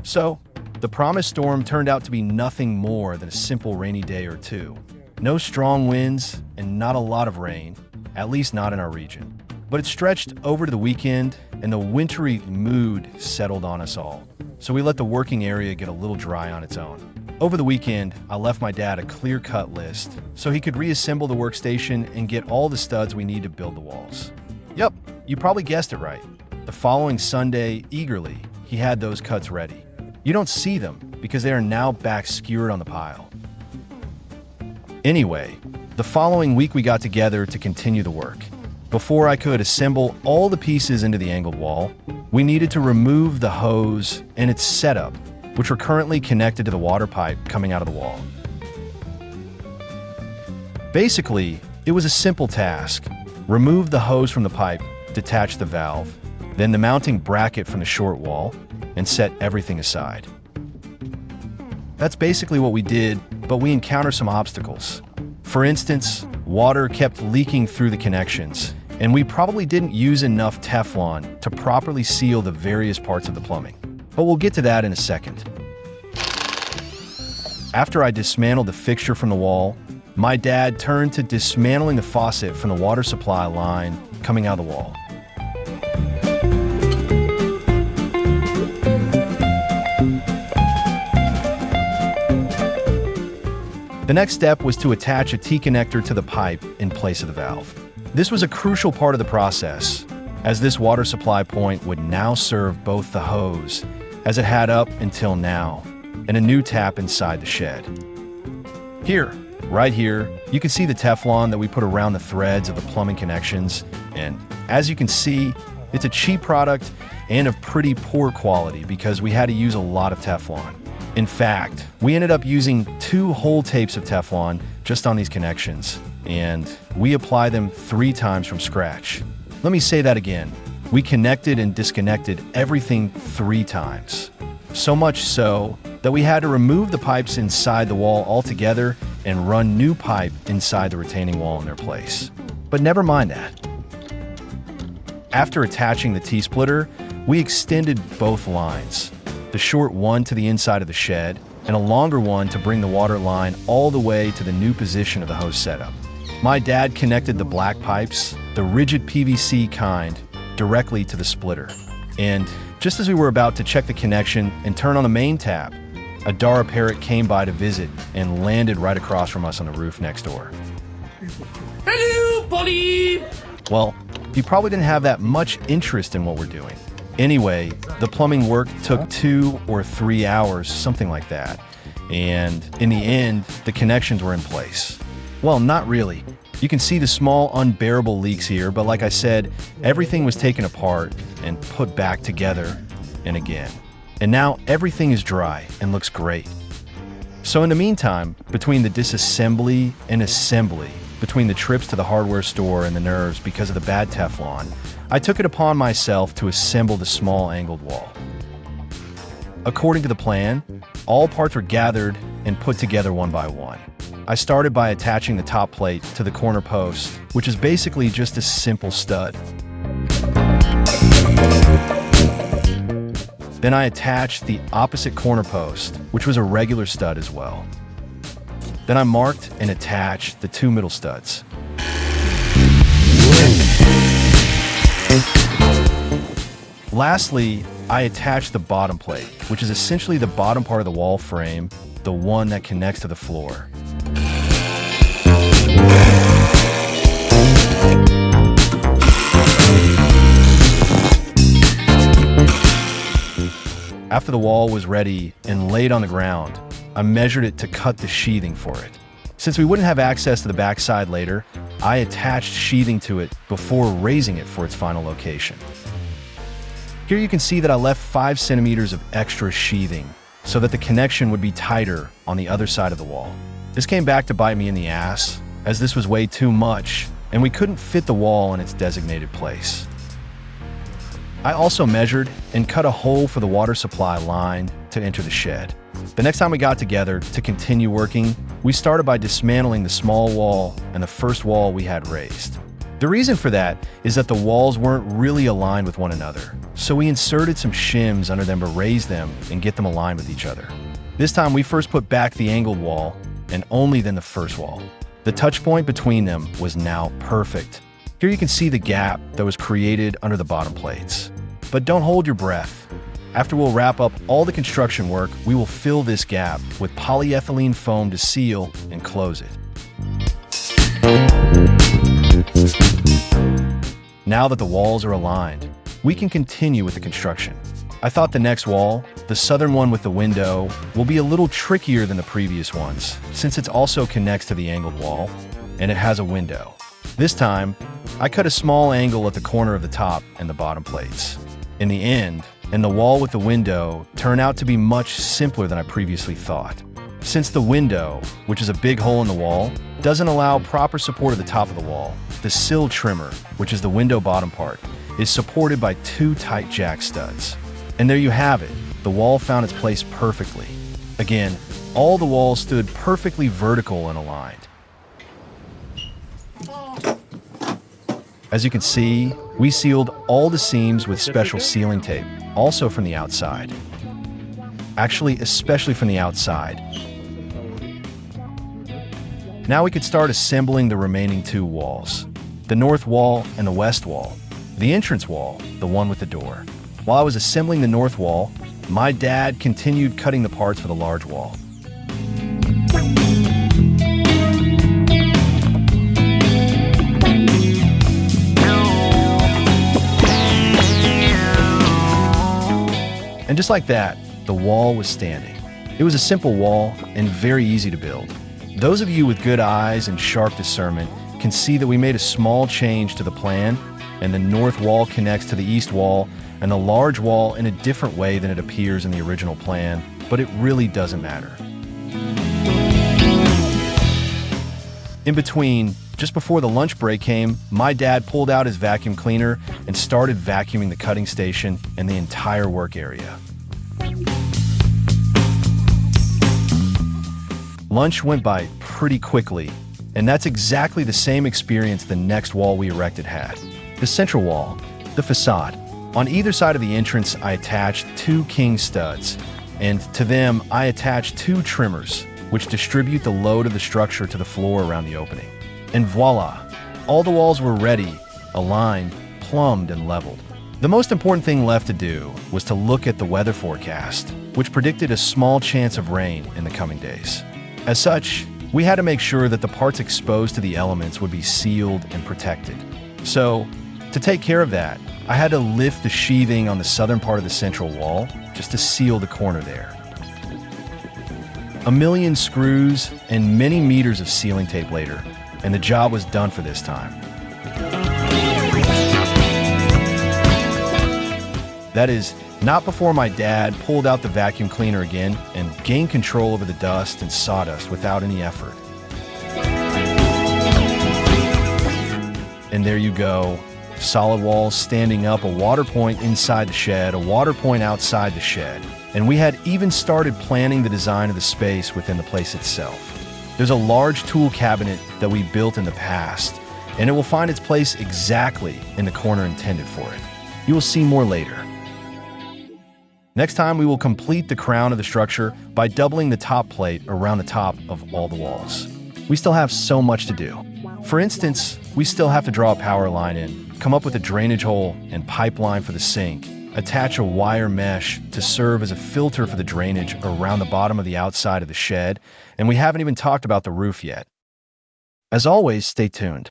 So, the promised storm turned out to be nothing more than a simple rainy day or two. No strong winds and not a lot of rain, at least not in our region. But it stretched over to the weekend and the wintry mood settled on us all. So we let the working area get a little dry on its own. Over the weekend, I left my dad a clear-cut list so he could reassemble the workstation and get all the studs we need to build the walls. Yep, you probably guessed it right. The following Sunday, eagerly, he had those cuts ready. You don't see them because they are now back skewered on the pile. Anyway, the following week we got together to continue the work. Before I could assemble all the pieces into the angled wall, we needed to remove the hose and its setup, which were currently connected to the water pipe coming out of the wall. Basically, it was a simple task. Remove the hose from the pipe, detach the valve, then the mounting bracket from the short wall, and set everything aside. That's basically what we did, but we encountered some obstacles. For instance, water kept leaking through the connections, and we probably didn't use enough Teflon to properly seal the various parts of the plumbing. But we'll get to that in a second. After I dismantled the fixture from the wall, my dad turned to dismantling the faucet from the water supply line coming out of the wall. The next step was to attach a T-connector to the pipe in place of the valve. This was a crucial part of the process, as this water supply point would now serve both the hose, as it had up until now, and a new tap inside the shed. Here, right here, you can see the Teflon that we put around the threads of the plumbing connections, and as you can see, it's a cheap product and of pretty poor quality because we had to use a lot of Teflon. In fact, we ended up using 2 whole tapes of Teflon just on these connections, and we apply them 3 times from scratch. Let me say that again. We connected and disconnected everything 3 times. So much so that we had to remove the pipes inside the wall altogether and run new pipe inside the retaining wall in their place. But never mind that. After attaching the T-splitter, we extended both lines. The short one to the inside of the shed, and a longer one to bring the water line all the way to the new position of the hose setup. My dad connected the black pipes, the rigid PVC kind, directly to the splitter. And just as we were about to check the connection and turn on the main tap, a Dara parrot came by to visit and landed right across from us on the roof next door. Hello, Polly! Well, he probably didn't have that much interest in what we're doing. Anyway, the plumbing work took 2 or 3 hours, something like that. And in the end, the connections were in place. Well, not really. You can see the small, unbearable leaks here, but like I said, everything was taken apart and put back together and again. And now everything is dry and looks great. So in the meantime, between the disassembly and assembly, between the trips to the hardware store and the nerves because of the bad Teflon, I took it upon myself to assemble the small angled wall. According to the plan, all parts were gathered and put together one by one. I started by attaching the top plate to the corner post, which is basically just a simple stud. Then I attached the opposite corner post, which was a regular stud as well. Then I marked and attached the 2 middle studs. Lastly, I attached the bottom plate, which is essentially the bottom part of the wall frame, the one that connects to the floor. After the wall was ready and laid on the ground, I measured it to cut the sheathing for it. Since we wouldn't have access to the backside later, I attached sheathing to it before raising it for its final location. Here you can see that I left 5 centimeters of extra sheathing so that the connection would be tighter on the other side of the wall. This came back to bite me in the ass, as this was way too much and we couldn't fit the wall in its designated place. I also measured and cut a hole for the water supply line to enter the shed. The next time we got together to continue working, we started by dismantling the small wall and the first wall we had raised. The reason for that is that the walls weren't really aligned with one another, so we inserted some shims under them to raise them and get them aligned with each other. This time we first put back the angled wall, and only then the first wall. The touch point between them was now perfect. Here you can see the gap that was created under the bottom plates. But don't hold your breath. After we'll wrap up all the construction work, we will fill this gap with polyethylene foam to seal and close it. Now that the walls are aligned, we can continue with the construction. I thought the next wall, the southern one with the window, will be a little trickier than the previous ones, since it also connects to the angled wall, and it has a window. This time, I cut a small angle at the corner of the top and the bottom plates. In the end, and the wall with the window turned out to be much simpler than I previously thought. Since the window, which is a big hole in the wall, doesn't allow proper support at the top of the wall, the sill trimmer, which is the window bottom part, is supported by two tight jack studs. And there you have it. The wall found its place perfectly. Again, all the walls stood perfectly vertical and aligned. As you can see, we sealed all the seams with special sealing tape, also from the outside. Actually, especially from the outside. Now we could start assembling the remaining two walls, the north wall and the west wall, the entrance wall, the one with the door. While I was assembling the north wall, my dad continued cutting the parts for the large wall. And just like that, the wall was standing. It was a simple wall and very easy to build. Those of you with good eyes and sharp discernment can see that we made a small change to the plan, and the north wall connects to the east wall and the large wall in a different way than it appears in the original plan, but it really doesn't matter. In between, just before the lunch break came, my dad pulled out his vacuum cleaner and started vacuuming the cutting station and the entire work area. Lunch went by pretty quickly, and that's exactly the same experience the next wall we erected had. The central wall, the facade. On either side of the entrance, I attached two king studs, and to them, I attached two trimmers, which distribute the load of the structure to the floor around the opening. And voila, all the walls were ready, aligned, plumbed, and leveled. The most important thing left to do was to look at the weather forecast, which predicted a small chance of rain in the coming days. As such, we had to make sure that the parts exposed to the elements would be sealed and protected. So, to take care of that, I had to lift the sheathing on the southern part of the central wall just to seal the corner there. A million screws and many meters of sealing tape later, and the job was done for this time. That is, not before my dad pulled out the vacuum cleaner again and gained control over the dust and sawdust without any effort. And there you go. Solid walls standing up, a water point inside the shed, a water point outside the shed. And we had even started planning the design of the space within the place itself. There's a large tool cabinet that we built in the past, and it will find its place exactly in the corner intended for it. You will see more later. Next time, we will complete the crown of the structure by doubling the top plate around the top of all the walls. We still have so much to do. For instance, we still have to draw a power line in, come up with a drainage hole and pipeline for the sink, attach a wire mesh to serve as a filter for the drainage around the bottom of the outside of the shed, and we haven't even talked about the roof yet. As always, stay tuned.